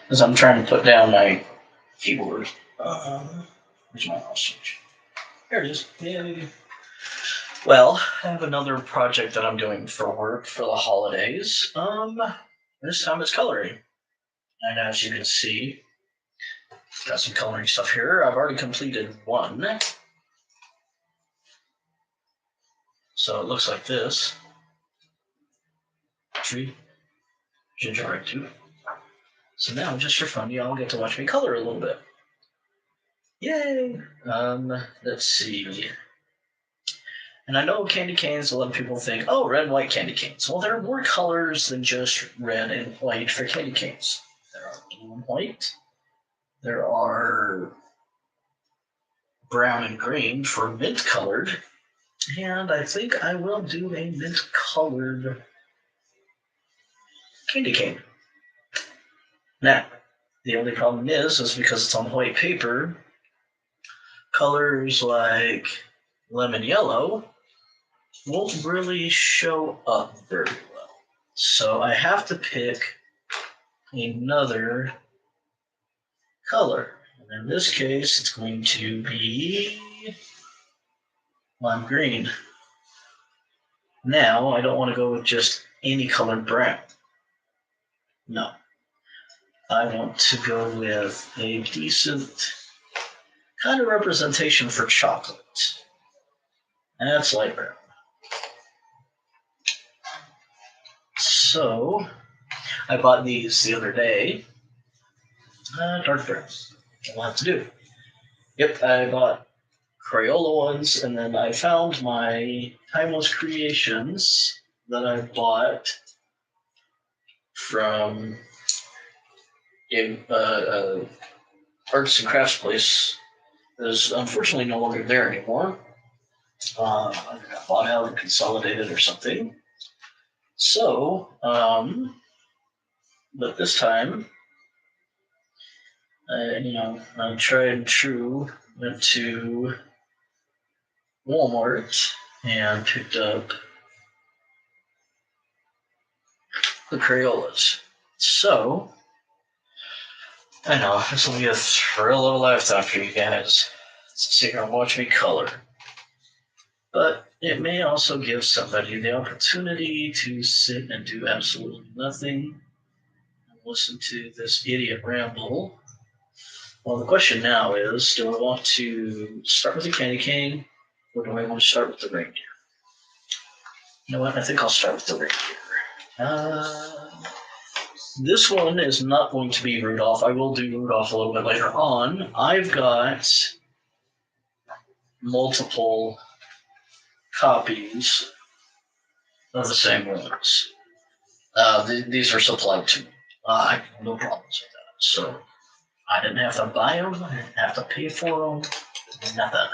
as I'm trying to put down my keyboard. Where's my mouse switch? There it is. Yay. Well, I have another project that I'm doing for work for the holidays. This time it's coloring. And as you can see, got some coloring stuff here. I've already completed one. So it looks like this. Tree. Gingerbread 2. So now, just for fun, y'all get to watch me color a little bit. Yay! Let's see. And I know candy canes, a lot of people think, oh, red and white candy canes. Well, there are more colors than just red and white for candy canes. There are blue and white. There are brown and green for mint colored. And I think I will do a mint colored candy cane. Now, the only problem is because it's on white paper, colors like lemon yellow won't really show up very well. So I have to pick another color. And in this case, it's going to be lime green. Now, I don't want to go with just any color brown. No. I want to go with a decent kind of representation for chocolate. And that's light brown. So, I bought these the other day. Dark brown. I'll have to do. Yep, I bought Crayola ones, and then I found my Timeless Creations that I bought from a arts and crafts place that is unfortunately no longer there anymore. I got bought out and consolidated or something. So, but this time, I tried and true, went to Walmart and picked up the Crayolas. So, I know, this will be a thrill of a lifetime for you guys. So sit here and watch me color. But it may also give somebody the opportunity to sit and do absolutely nothing and listen to this idiot ramble. Well, the question now is, do I want to start with the candy cane, or do I want to start with the reindeer? You know what? I think I'll start with the reindeer. This one is not going to be Rudolph. I will do Rudolph a little bit later on. I've got multiple copies of the same ones. These are supplied to me. I have no problems with that. So I didn't have to buy them. I didn't have to pay for them. Nothing.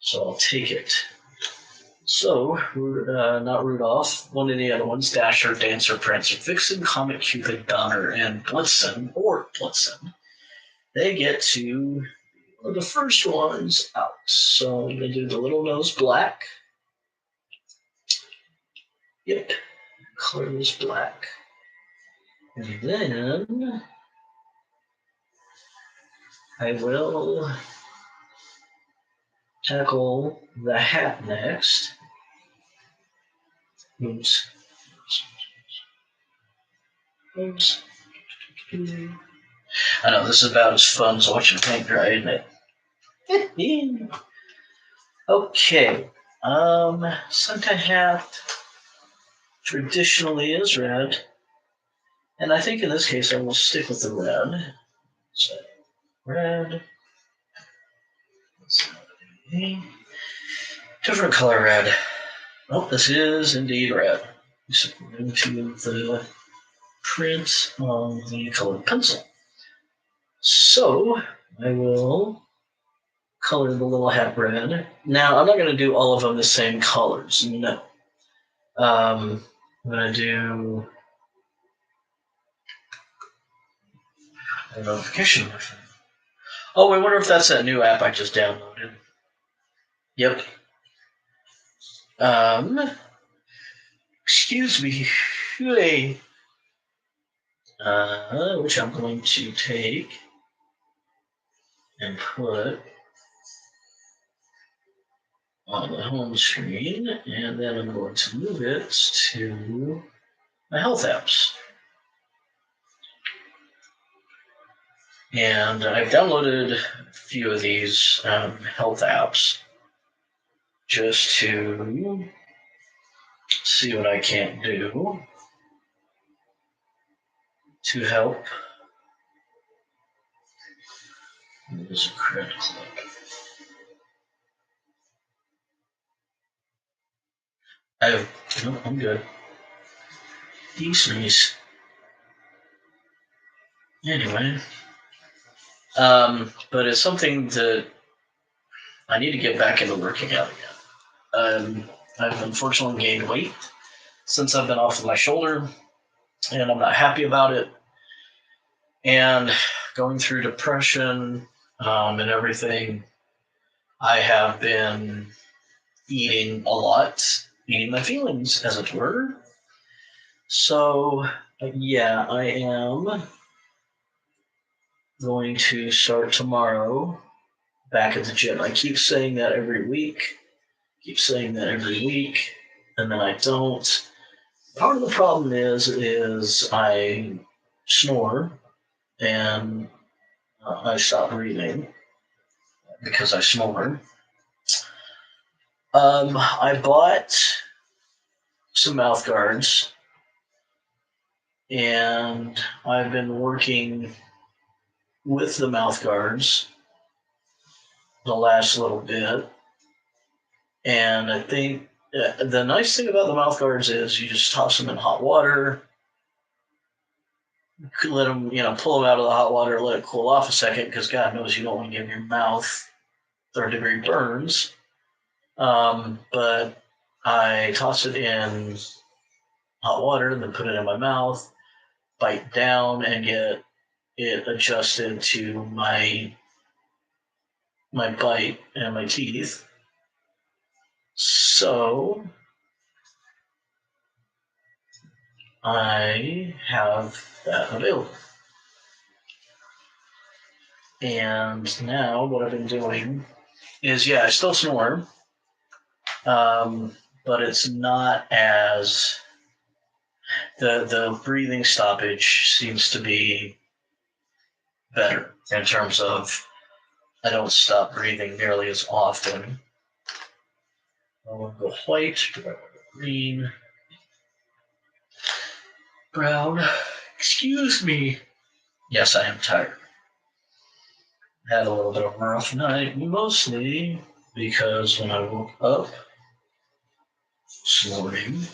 So I'll take it. So, not Rudolph, one of the other ones, Dasher, Dancer, Prancer, Vixen, Comet, Cupid, Donner, and Blitzen, they get to be one of the first ones out. So I'm going to do the little nose black. Yep, color is black. And then I will tackle the hat next. Oops. I know, this is about as fun as watching paint dry, isn't it? Okay. Santa hat traditionally is red. And I think in this case I will stick with the red. So, red. Different color red. Oh, this is indeed red. According to the print on the colored pencil. So, I will color the little hat red. Now, I'm not going to do all of them the same colors. No. I'm going to do a notification. Oh, I wonder if that's that new app I just downloaded. Yep. Excuse me. Hey. which I'm going to take and put on the home screen, and then I'm going to move it to my health apps. And I've downloaded a few of these health apps just to see what I can do to help. There's a credit club. No, I'm good. Decent. Anyway, but it's something that I need to get back into working out again. I've unfortunately gained weight since I've been off of my shoulder, and I'm not happy about it. And going through depression and everything, I have been eating a lot, eating my feelings, as it were. So, yeah, I am going to start tomorrow back at the gym. I keep saying that every week, and then I don't. Part of the problem is I snore and I stop breathing because I snore. I bought some mouth guards, and I've been working with the mouth guards the last little bit. And I think the nice thing about the mouth guards is you just toss them in hot water, let them, pull them out of the hot water, let it cool off a second, because God knows you don't want to give your mouth third-degree burns. But I toss it in hot water, then put it in my mouth, bite down, and get it adjusted to my bite and my teeth. So I have that available. And now what I've been doing is, I still snore, but it's not as the breathing stoppage seems to be better in terms of I don't stop breathing nearly as often. I want to go white, green, brown. Excuse me. Yes, I am tired. Had a little bit of a rough night, mostly because when I woke up this morning,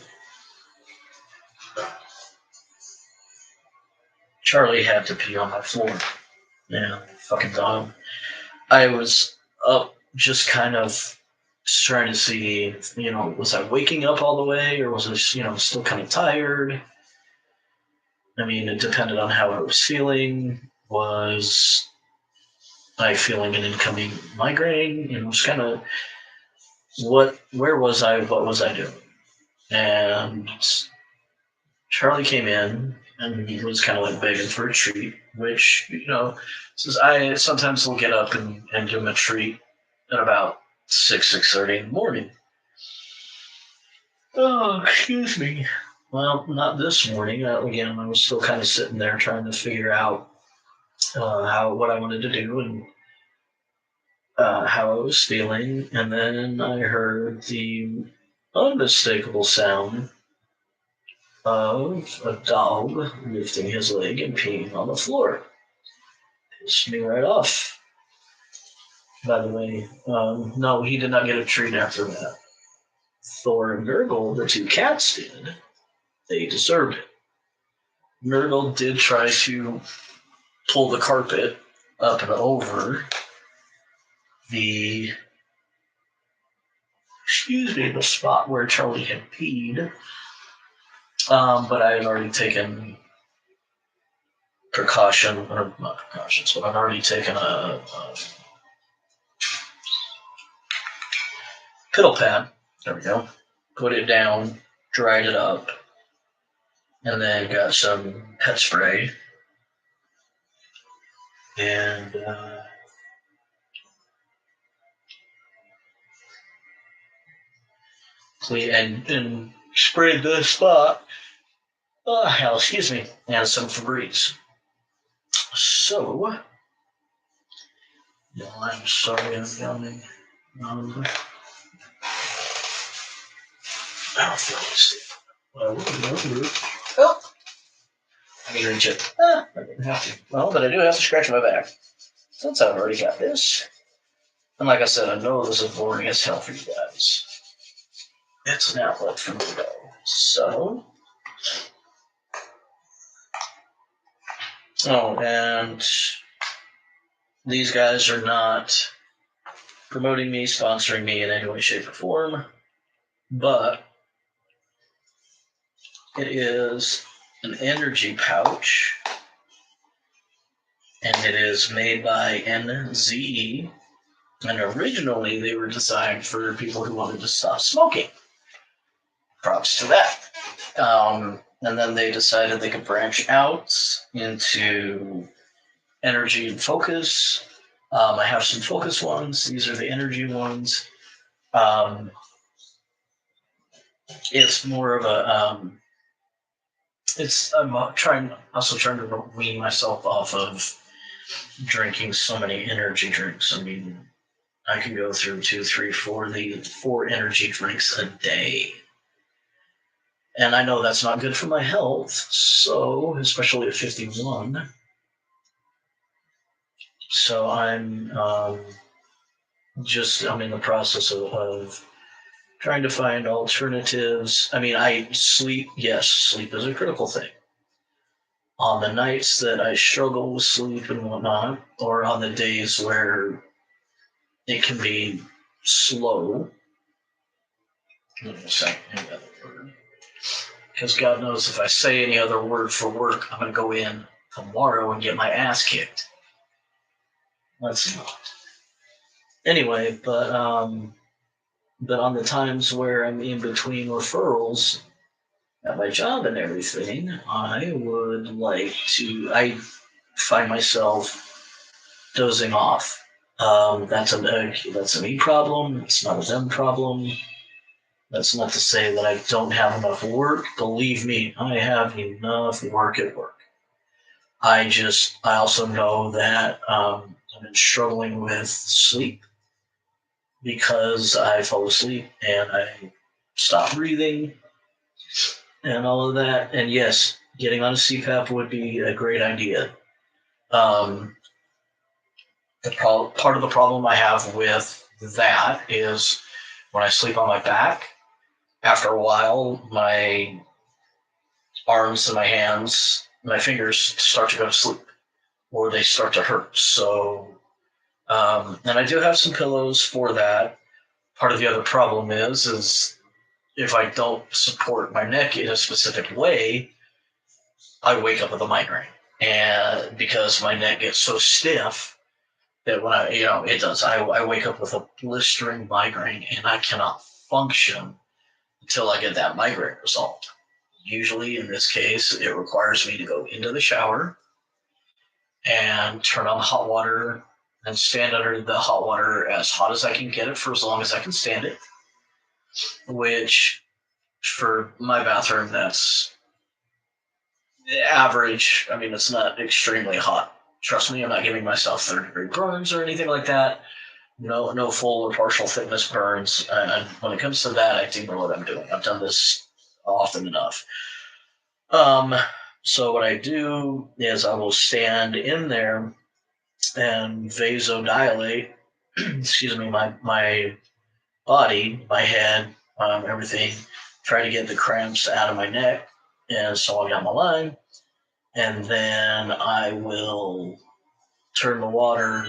Charlie had to pee on my floor. Yeah, fucking dog. I was up just kind of trying to see, was I waking up all the way or was I, still kind of tired? I mean, it depended on how I was feeling. Was I feeling an incoming migraine? It was kind of where was I? What was I doing? And Charlie came in and he was kind of like begging for a treat, which, since I sometimes will get up and give him a treat at about 6:30 in the morning. Oh, excuse me. Well, not this morning. Again, I was still kind of sitting there trying to figure out what I wanted to do and how I was feeling, and then I heard the unmistakable sound of a dog lifting his leg and peeing on the floor. Pissed me right off. By the way, no, he did not get a treat after that. Thor and Nurgle, the two cats, did. They deserved it. Nurgle did try to pull the carpet up and over the spot where Charlie had peed. But I had already taken not precautions, but I've already taken a piddle pad. There we go. Put it down, dried it up, And then got some pet spray. And clean and sprayed the spot. Oh, hell, excuse me. And some Febreze. So, no, I'm sorry, I'm yawning. I don't feel this. Oh, I need to reach it. I didn't have to. Well, but I do have to scratch my back. Since I've already got this. And like I said, I know this is boring as hell for you guys. It's an outlet for me, though. So. Oh, and these guys are not promoting me, sponsoring me in any way, shape, or form, but it is an energy pouch, and it is made by NZE, and originally they were designed for people who wanted to stop smoking. Props to that. And then they decided they could branch out into energy and focus. I have some focus ones. These are the energy ones. It's more of a I'm trying to wean myself off of drinking so many energy drinks. I mean, I can go through 2, 3, 4 energy drinks a day. And I know that's not good for my health, so, especially at 51. So I'm in the process of trying to find alternatives. I mean, sleep is a critical thing. On the nights that I struggle with sleep and whatnot, or on the days where it can be slow, because God knows if I say any other word for work, I'm going to go in tomorrow and get my ass kicked. Let's not. Anyway, but on the times where I'm in between referrals at my job and everything, I find myself dozing off. That's a me problem. It's not a them problem. That's not to say that I don't have enough work. Believe me, I have enough work at work. I also know that I've been struggling with sleep because I fall asleep and I stop breathing and all of that. And yes, getting on a CPAP would be a great idea. Part of the problem I have with that is when I sleep on my back, after a while, my arms and my hands, my fingers start to go to sleep, or they start to hurt. So, and I do have some pillows for that. Part of the other problem is if I don't support my neck in a specific way, I wake up with a migraine, and because my neck gets so stiff that when it does. I wake up with a blistering migraine, and I cannot function until I get that migraine resolved. Usually, in this case, it requires me to go into the shower and turn on the hot water and stand under the hot water as hot as I can get it for as long as I can stand it, which for my bathroom, that's average. I mean, it's not extremely hot. Trust me, I'm not giving myself third-degree burns or anything like that. No full or partial thickness burns. And when it comes to that, I do know what I'm doing. I've done this often enough. So what I do is I will stand in there and vasodilate, excuse me, my body, my head, everything, try to get the cramps out of my neck. And so I got my line, and then I will turn the water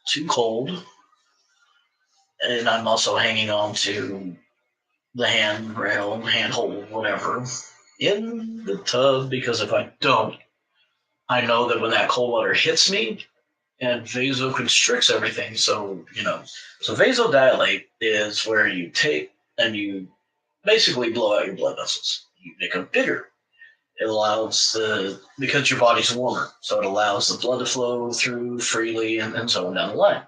too cold, and I'm also hanging on to the handrail, handhold, whatever, in the tub, because if I don't, I know that when that cold water hits me, and vasoconstricts everything, so vasodilate is where you take and you basically blow out your blood vessels. You make them bigger. It allows because your body's warmer, so it allows the blood to flow through freely and so on down the line.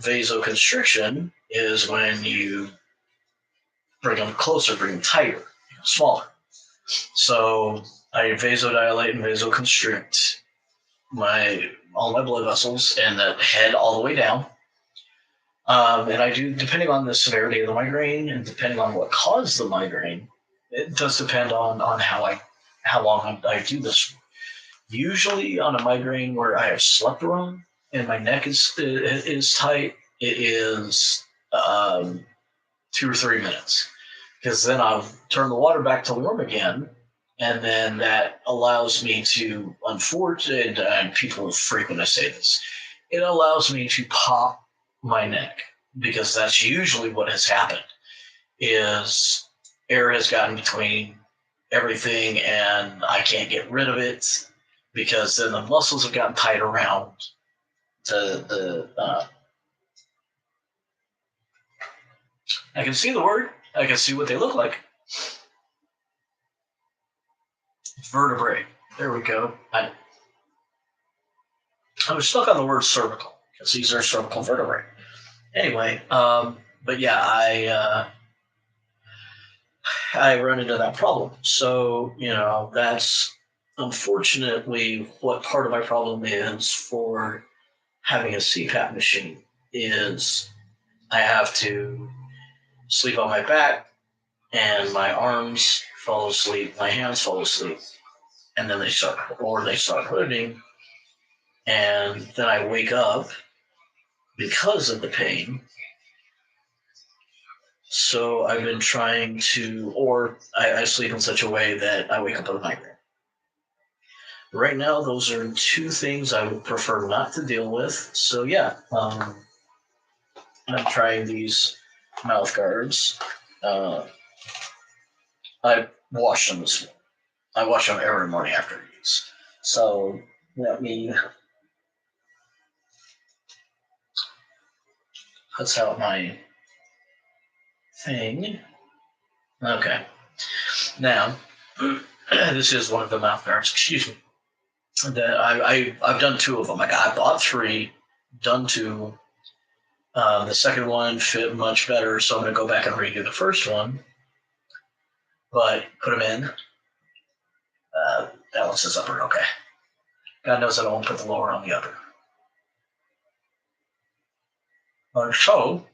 Vasoconstriction is when you bring them closer, bring them tighter, smaller. So I vasodilate and vasoconstrict all my blood vessels and that head all the way down. And I do, depending on the severity of the migraine and depending on what caused the migraine, it does depend on how long I do this. Usually on a migraine where I have slept wrong and my neck is tight, it is 2 or 3 minutes, because then I'll turn the water back to warm again, and then that allows me to, unfortunately, and people frequently say this, it allows me to pop my neck, because that's usually what has happened, is air has gotten between everything and I can't get rid of it, because then the muscles have gotten tight around the I can see the word. I can see what they look like. Vertebrae. There we go. I was stuck on the word cervical because these are cervical vertebrae. Anyway, but yeah, I run into that problem. So that's unfortunately what part of my problem is for having a CPAP machine is I have to sleep on my back and my arms fall asleep, my hands fall asleep, and then they start hurting, and then I wake up because of the pain. So I've been trying to, or I sleep in such a way that I wake up with a migraine. Right now, those are two things I would prefer not to deal with. So yeah, I'm trying these mouth guards. I wash them this morning. I wash them every morning after use. So let me puts out my thing. Okay. Now, this is one of the mouth guards. Excuse me. That I've done two of them. I bought three, done two. The second one fit much better, so I'm going to go back and redo the first one. But put them in. That one says upper. Okay. God knows I don't want to put the lower on the upper. So,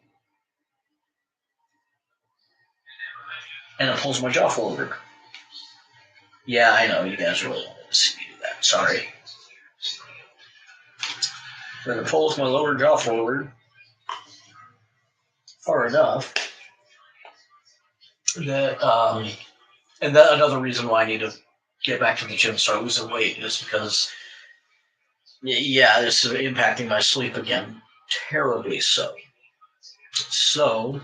and it pulls my jaw forward. Yeah, I know you guys really wanted to see me do that. Sorry. Then it pulls my lower jaw forward far enough that, and that another reason why I need to get back to the gym and start losing weight is because, yeah, this is impacting my sleep again, terribly so. So,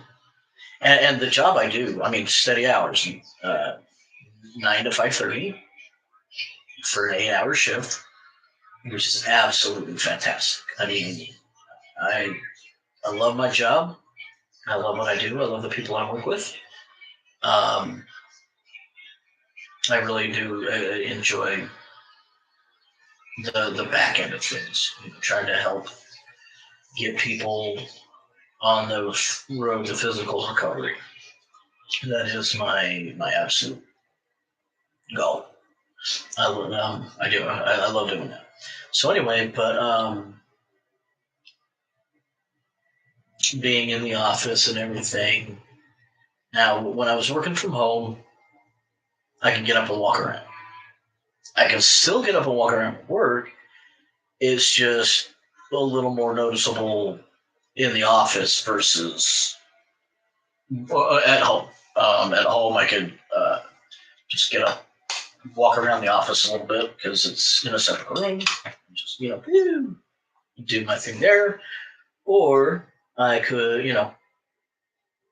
and the job I do, I mean, steady hours, 9 to 5:30 for an 8-hour shift, which is absolutely fantastic. I mean, I love my job. I love what I do. I love the people I work with. I really do enjoy the back end of things, trying to help get people on the road to physical recovery. That is my absolute goal. I love doing that. So anyway, but being in the office and everything. Now, when I was working from home, I can get up and walk around. I can still get up and walk around at work. It's just a little more noticeable in the office versus at home. At home, I could just get up, walk around the office a little bit because it's in a separate room. Just do my thing there, or I could,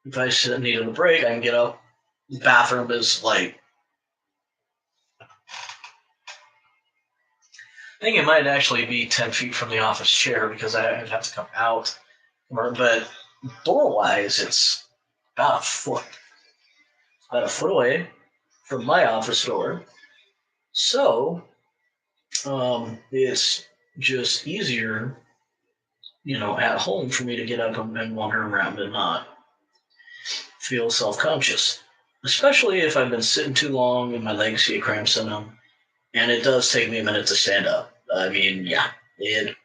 if I needed a break, I can get up. The bathroom is like, I think it might actually be 10 feet from the office chair because I'd have to come out. But door-wise, it's about a foot away from my office door. So it's just easier, at home for me to get up and wander around and not feel self-conscious, especially if I've been sitting too long and my legs get cramps in them. And it does take me a minute to stand up. I mean, yeah, it.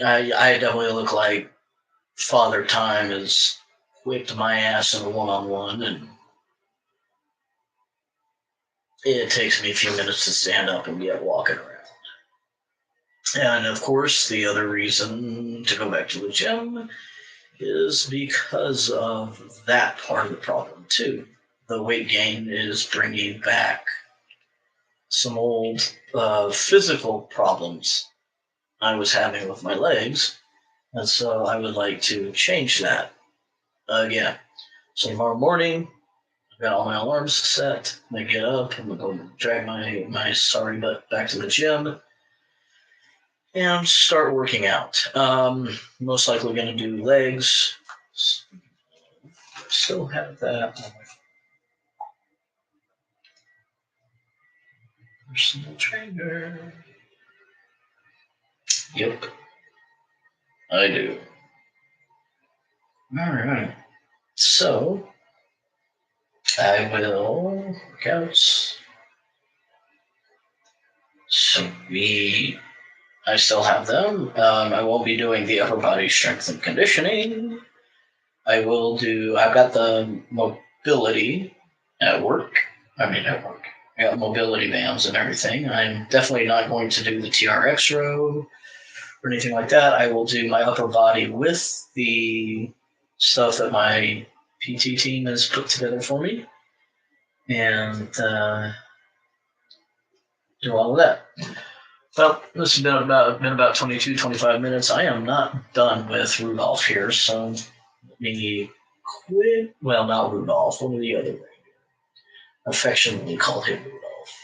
I definitely look like Father Time has whipped my ass in a one-on-one, and it takes me a few minutes to stand up and get walking around. And of course, the other reason to go back to the gym is because of that part of the problem too. The weight gain is bringing back some old physical problems I was having with my legs, and so I would like to change that again. So tomorrow morning, I've got all my alarms set. I get up, I'm gonna go drag my sorry butt back to the gym and start working out. Most likely gonna do legs. Still have that on my personal trainer. Yep, I do. All right. So I will work out. Sweet. I still have them. I won't be doing the upper body strength and conditioning. I've got the mobility at work. I mean, at work. I got mobility bands and everything. I'm definitely not going to do the TRX row or anything like that. I will do my upper body with the stuff that my PT team has put together for me and do all of that. Well, this has been about 22, 25 minutes. I am not done with Rudolph here, so let me quit. Well, not Rudolph. One of the other reindeer. Affectionately call him Rudolph.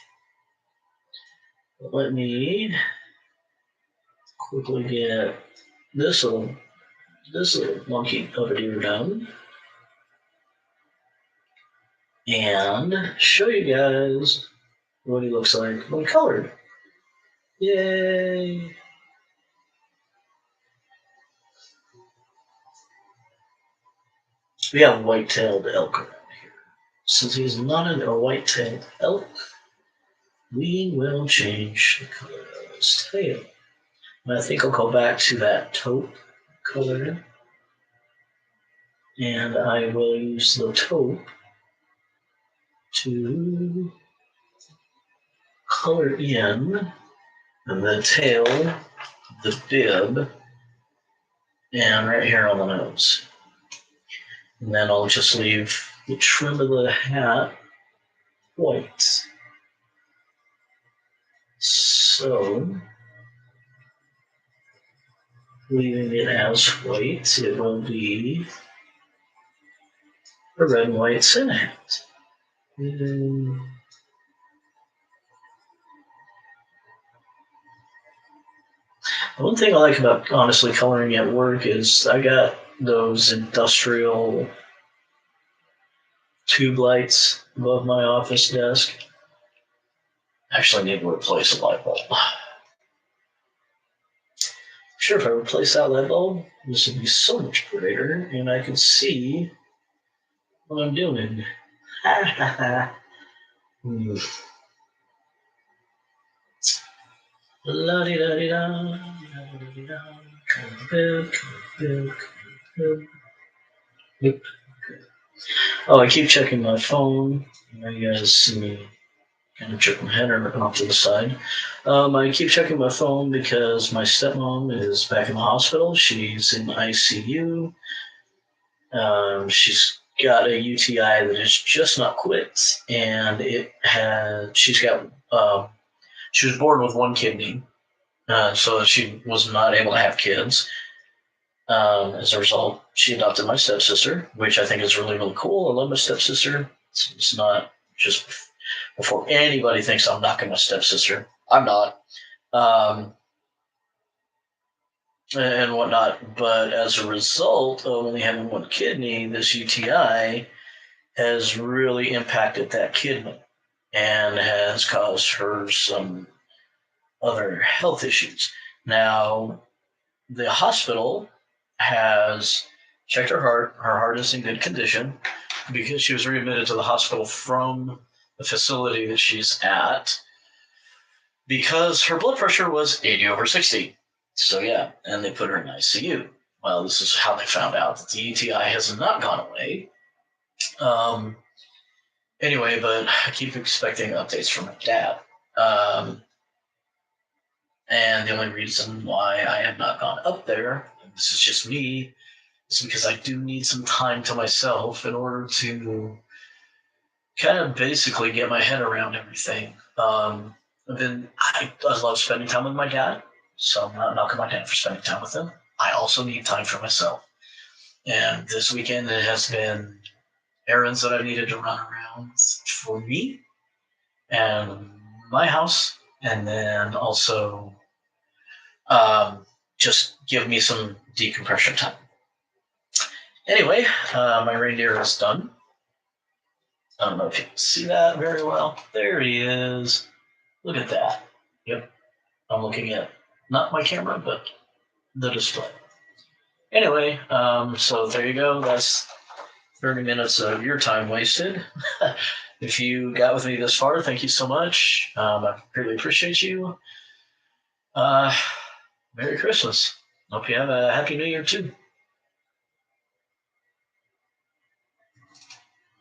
But let me quickly get this little monkey over here done and show you guys what he looks like when colored. Yay! We have white-tailed elk around here. Since he's not a white-tailed elk, we will change the color of his tail. And I think I'll go back to that taupe color, and I will use the taupe to color in the tail, the bib, and right here on the nose. And then I'll just leave the trim of the hat white. So, leaving it as white, it will be a red and white Santa hat. The one thing I like about honestly coloring at work is I got those industrial tube lights above my office desk. Actually, I need to replace a light bulb. Sure, if I replace that light bulb, this would be so much greater, and I could see what I'm doing. La di da di da, la di da. Oh, I keep checking my phone. You guys see me kind of jerk my head off to the side. I keep checking my phone because my stepmom is back in the hospital. She's in ICU. She's got a UTI that is just not quit, and she was born with one kidney, so she was not able to have kids. As a result, she adopted my stepsister, which I think is really, really cool. I love my stepsister. It's not just before anybody thinks I'm knocking my stepsister. I'm not. And whatnot. But as a result of only having one kidney, this UTI has really impacted that kidney. and has caused her some other health issues. Now, the hospital has checked her heart. Her heart is in good condition because she was readmitted to the hospital from the facility that she's at because her blood pressure was 80 over 60. So, yeah, and they put her in ICU. Well, this is how they found out that the UTI has not gone away. Um, anyway, but I keep expecting updates from my dad. And the only reason why I have not gone up there, and this is just me, is because I do need some time to myself in order to kind of basically get my head around everything. I love spending time with my dad, so I'm not knocking my dad for spending time with him. I also need time for myself. And this weekend it has been errands that I've needed to run around for me and my house, and then also just give me some decompression time. Anyway, my reindeer is done. I don't know if you can see that very well. There he is. Look at that. Yep. I'm looking at not my camera, but the display. Anyway, so there you go. That's 30 minutes of your time wasted. If you got with me this far, thank you so much. I really appreciate you. Merry Christmas. Hope you have a Happy New Year too.